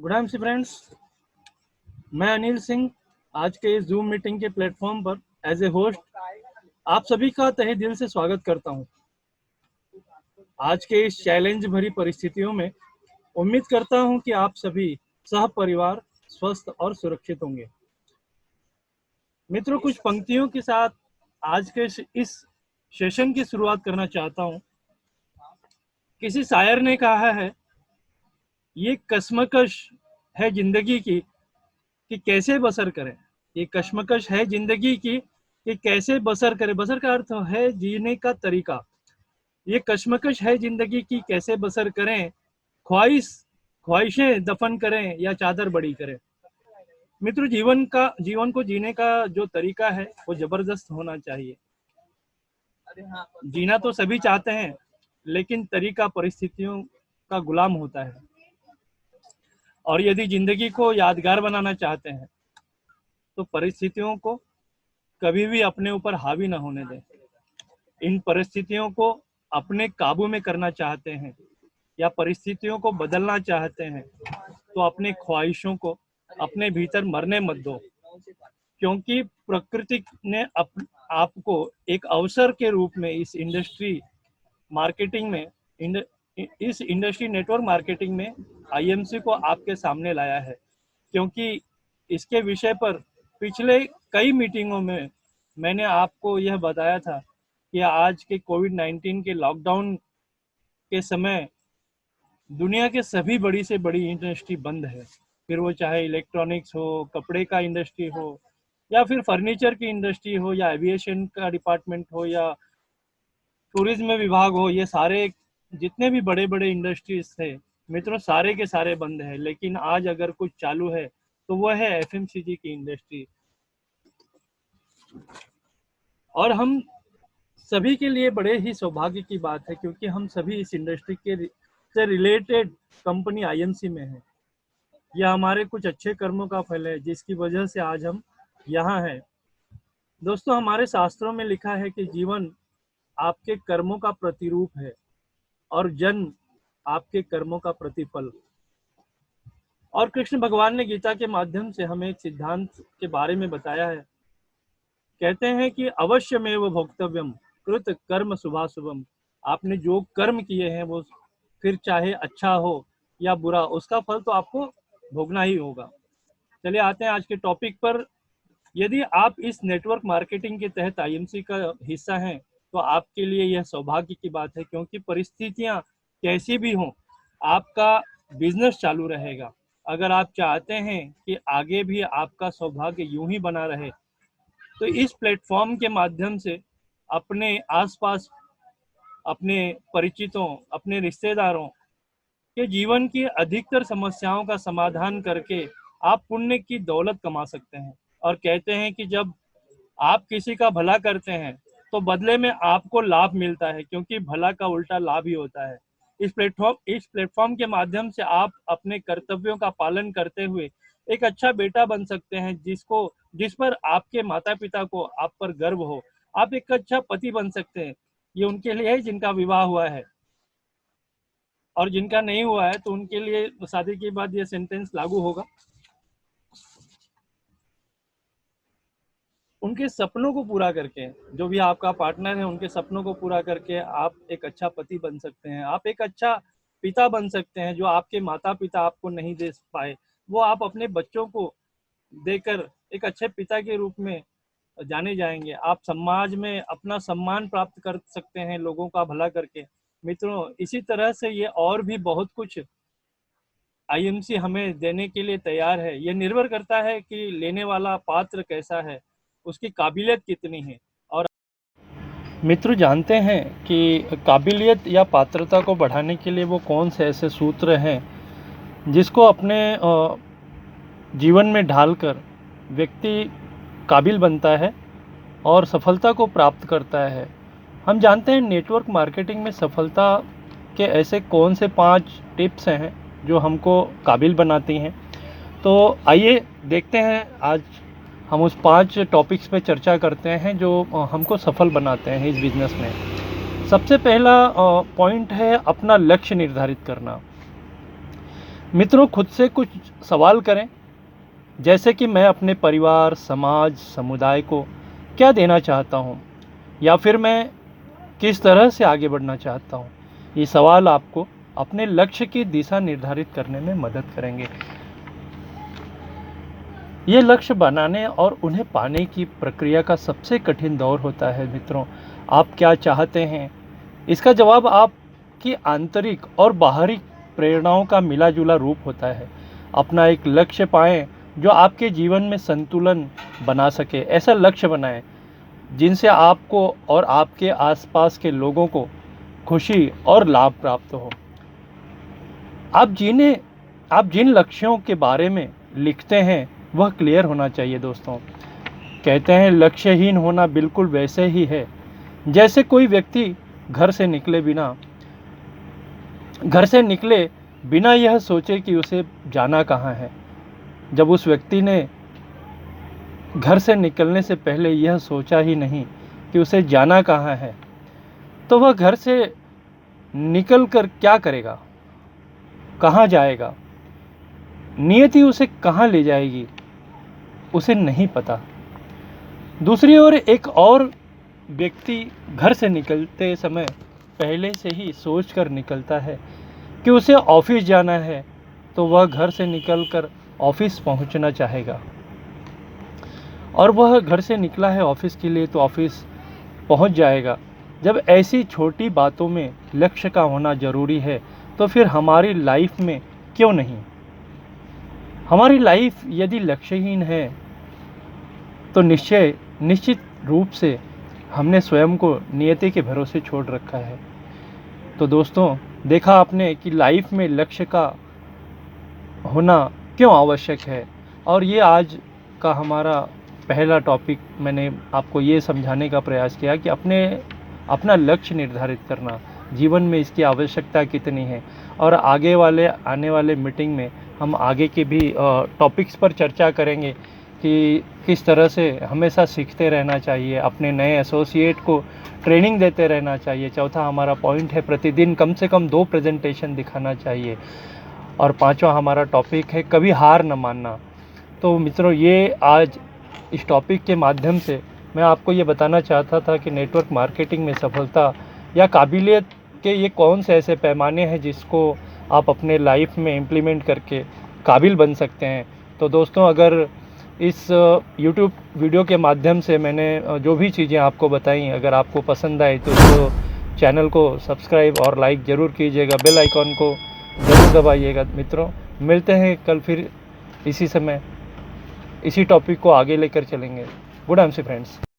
Good afternoon friends, मैं अनिल सिंह आज के इस जूम मीटिंग के प्लेटफॉर्म पर एज ए होस्ट आप सभी का तहे दिल से स्वागत करता हूं। आज के इस चैलेंज भरी परिस्थितियों में उम्मीद करता हूं कि आप सभी सह परिवार स्वस्थ और सुरक्षित होंगे। मित्रों, कुछ पंक्तियों के साथ आज के इस सेशन की शुरुआत करना चाहता हूं। किसी शायर ने कहा है, ये कश्मकश है जिंदगी की कि कैसे बसर करें। ये कश्मकश है जिंदगी की कि कैसे बसर करें। बसर का अर्थ है जीने का तरीका। ये कश्मकश है जिंदगी की कैसे बसर करें, ख्वाहिशें दफन करें या चादर बड़ी करें। मित्रों, जीवन को जीने का जो तरीका है वो जबरदस्त होना चाहिए। जीना तो सभी चाहते हैं, लेकिन तरीका परिस्थितियों का गुलाम होता है। और यदि जिंदगी को यादगार बनाना चाहते हैं तो परिस्थितियों को कभी भी अपने ऊपर हावी न होने दें। इन परिस्थितियों को अपने काबू में करना चाहते हैं या परिस्थितियों को बदलना चाहते हैं तो अपने ख्वाहिशों को अपने भीतर मरने मत दो, क्योंकि प्रकृति ने आपको एक अवसर के रूप में इस इंडस्ट्री नेटवर्क मार्केटिंग में आईएमसी को आपके सामने लाया है। क्योंकि इसके विषय पर पिछले कई मीटिंगों में मैंने आपको यह बताया था कि आज के कोविड-19 के लॉकडाउन के समय दुनिया के सभी बड़ी से बड़ी इंडस्ट्री बंद है। फिर वो चाहे इलेक्ट्रॉनिक्स हो, कपड़े का इंडस्ट्री हो, या फिर फर्नीचर की इंडस्ट्री हो, या एविएशन का डिपार्टमेंट हो, या टूरिज्म विभाग हो। ये सारे जितने भी बड़े बड़े इंडस्ट्रीज थे मित्रों, सारे के सारे बंद है। लेकिन आज अगर कुछ चालू है तो वह है एफएमसीजी की इंडस्ट्री। और हम सभी के लिए बड़े ही सौभाग्य की बात है, क्योंकि हम सभी इस इंडस्ट्री के से रिलेटेड कंपनी आईएमसी में है। यह हमारे कुछ अच्छे कर्मों का फल है, जिसकी वजह से आज हम यहाँ हैं। दोस्तों, हमारे शास्त्रों में लिखा है कि जीवन आपके कर्मों का प्रतिरूप है और जन्म आपके कर्मों का प्रतिफल। और कृष्ण भगवान ने गीता के माध्यम से हमें एक सिद्धांत के बारे में बताया है। कहते हैं कि अवश्यमेव भोक्तव्यम कृत कर्म शुभाशुभम। आपने जो कर्म किए हैं वो फिर चाहे अच्छा हो या बुरा, उसका फल तो आपको भोगना ही होगा। चलिए आते हैं आज के टॉपिक पर। यदि आप इस नेटवर्क मार्केटिंग के तहत आईएमसी का हिस्सा हैं तो आपके लिए यह सौभाग्य की बात है, क्योंकि परिस्थितियां कैसी भी हों आपका बिजनेस चालू रहेगा। अगर आप चाहते हैं कि आगे भी आपका सौभाग्य यूं ही बना रहे तो इस प्लेटफॉर्म के माध्यम से अपने आसपास, अपने परिचितों, अपने रिश्तेदारों के जीवन की अधिकतर समस्याओं का समाधान करके आप पुण्य की दौलत कमा सकते हैं। और कहते हैं कि जब आप किसी का भला करते हैं तो बदले में आपको लाभ मिलता है, क्योंकि भला का उल्टा लाभ ही होता है। इस प्लेटफॉर्म के माध्यम से आप अपने कर्तव्यों का पालन करते हुए एक अच्छा बेटा बन सकते हैं, जिस पर आपके माता पिता को आप पर गर्व हो। आप एक अच्छा पति बन सकते हैं। ये उनके लिए है जिनका विवाह हुआ है, और जिनका नहीं हुआ है तो उनके लिए शादी के बाद ये सेंटेंस लागू होगा। उनके सपनों को पूरा करके, जो भी आपका पार्टनर है, उनके सपनों को पूरा करके आप एक अच्छा पति बन सकते हैं। आप एक अच्छा पिता बन सकते हैं। जो आपके माता पिता आपको नहीं दे पाए, वो आप अपने बच्चों को देकर एक अच्छे पिता के रूप में जाने जाएंगे। आप समाज में अपना सम्मान प्राप्त कर सकते हैं लोगों का भला करके। मित्रों, इसी तरह से ये और भी बहुत कुछ आईएमसी हमें देने के लिए तैयार है। ये निर्भर करता है कि लेने वाला पात्र कैसा है, उसकी काबिलियत कितनी है। और मित्र जानते हैं कि काबिलियत या पात्रता को बढ़ाने के लिए वो कौन से ऐसे सूत्र हैं जिसको अपने जीवन में ढालकर व्यक्ति काबिल बनता है और सफलता को प्राप्त करता है। हम जानते हैं नेटवर्क मार्केटिंग में सफलता के ऐसे कौन से 5 टिप्स हैं जो हमको काबिल बनाती हैं। तो आइए देखते हैं, आज हम उस 5 टॉपिक्स पे चर्चा करते हैं जो हमको सफल बनाते हैं इस बिज़नेस में। सबसे पहला पॉइंट है अपना लक्ष्य निर्धारित करना। मित्रों, खुद से कुछ सवाल करें, जैसे कि मैं अपने परिवार, समाज, समुदाय को क्या देना चाहता हूँ, या फिर मैं किस तरह से आगे बढ़ना चाहता हूँ। ये सवाल आपको अपने लक्ष्य की दिशा निर्धारित करने में मदद करेंगे। ये लक्ष्य बनाने और उन्हें पाने की प्रक्रिया का सबसे कठिन दौर होता है मित्रों। आप क्या चाहते हैं? इसका जवाब आपकी आंतरिक और बाहरी प्रेरणाओं का मिला-जुला रूप होता है। अपना एक लक्ष्य पाएँ जो आपके जीवन में संतुलन बना सके। ऐसा लक्ष्य बनाएँ जिनसे आपको और आपके आसपास के लोगों को खुशी और लाभ प्राप्त हो। आप जिन लक्ष्यों के बारे में लिखते हैं वह क्लियर होना चाहिए दोस्तों। कहते हैं लक्ष्यहीन होना बिल्कुल वैसे ही है जैसे कोई व्यक्ति घर से निकले बिना यह सोचे कि उसे जाना कहाँ है। जब उस व्यक्ति ने घर से निकलने से पहले यह सोचा ही नहीं कि उसे जाना कहाँ है, तो वह घर से निकल कर क्या करेगा, कहाँ जाएगा, नियति उसे कहाँ ले जाएगी, उसे नहीं पता। दूसरी ओर एक और व्यक्ति घर से निकलते समय पहले से ही सोच कर निकलता है कि उसे ऑफिस जाना है, तो वह घर से निकलकर ऑफिस पहुंचना चाहेगा, और वह घर से निकला है ऑफिस के लिए तो ऑफिस पहुंच जाएगा। जब ऐसी छोटी बातों में लक्ष्य का होना ज़रूरी है, तो फिर हमारी लाइफ में क्यों नहीं? हमारी लाइफ यदि लक्ष्यहीन है तो निश्चित रूप से हमने स्वयं को नियति के भरोसे छोड़ रखा है। तो दोस्तों, देखा आपने कि लाइफ में लक्ष्य का होना क्यों आवश्यक है, और ये आज का हमारा पहला टॉपिक मैंने आपको ये समझाने का प्रयास किया कि अपना लक्ष्य निर्धारित करना, जीवन में इसकी आवश्यकता कितनी है। और आने वाले मीटिंग में हम आगे के भी टॉपिक्स पर चर्चा करेंगे कि किस तरह से हमेशा सीखते रहना चाहिए, अपने नए एसोसिएट को ट्रेनिंग देते रहना चाहिए। चौथा हमारा पॉइंट है प्रतिदिन कम से कम 2 प्रेजेंटेशन दिखाना चाहिए। और पांचवा हमारा टॉपिक है कभी हार न मानना। तो मित्रों, ये आज इस टॉपिक के माध्यम से मैं आपको ये बताना चाहता था कि नेटवर्क मार्केटिंग में सफलता या काबिलियत के ये कौन से ऐसे पैमाने हैं जिसको आप अपने लाइफ में इम्प्लीमेंट करके काबिल बन सकते हैं। तो दोस्तों, अगर इस यूट्यूब वीडियो के माध्यम से मैंने जो भी चीज़ें आपको बताई, अगर आपको पसंद आए तो चैनल को सब्सक्राइब और लाइक ज़रूर कीजिएगा, बेल आइकॉन को ज़रूर दबाइएगा। मित्रों, मिलते हैं कल फिर इसी समय, इसी टॉपिक को आगे लेकर चलेंगे। Good M C friends.